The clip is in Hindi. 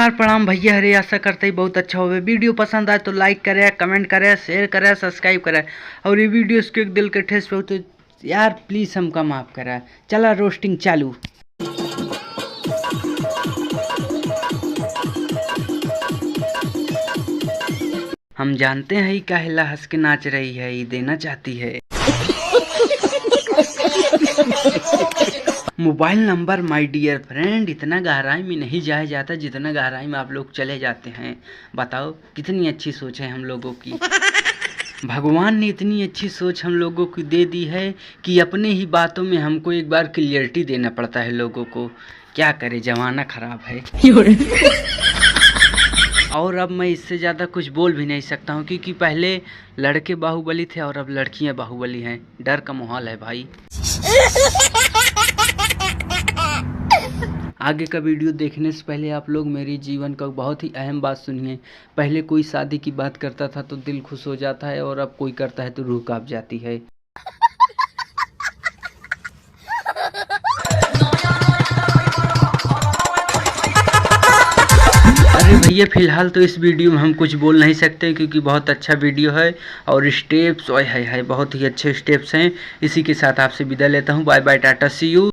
नमस्कार प्रणाम भैया हरे। आशा करते ही बहुत अच्छा होवे। वीडियो पसंद आए तो लाइक करें, कमेंट करें, शेयर करें, सब्सक्राइब करें और ये वीडियो इसके दिल के ठेस पे हो तो यार प्लीज़ हमका माफ़ करें। चला रोस्टिंग चालू। हम जानते हैं ही काहेला हंस के नाच रही है, ये देना चाहती है। Mobile number my dear friend, इतना गहराई में नहीं जाया जाता जितना गहराई में आप लोग चले जाते हैं। बताओ कितनी अच्छी सोच है हम लोगों की। भगवान ने इतनी अच्छी सोच हम लोगों को दे दी है कि अपने ही बातों में हमको एक बार क्लियरिटी देना पड़ता है लोगों को। क्या करे, जमाना खराब है। और अब मैं इससे ज़्यादा कुछ बोल भी नहीं सकता हूँ क्योंकि पहले लड़के बाहुबली थे और अब लड़कियाँ बाहुबली हैं। डर का माहौल है भाई। आगे का वीडियो देखने से पहले आप लोग मेरी जीवन का बहुत ही अहम बात सुनिए। पहले कोई शादी की बात करता था तो दिल खुश हो जाता है और अब कोई करता है तो रूह कांप जाती है। अरे भैया फिलहाल तो इस वीडियो में हम कुछ बोल नहीं सकते क्योंकि बहुत अच्छा वीडियो है और स्टेप्स ओए हाय हाय बहुत ही अच्छे स्टेप्स हैं। इसी के साथ आपसे विदा लेता हूँ। Bye bye, tata, see you.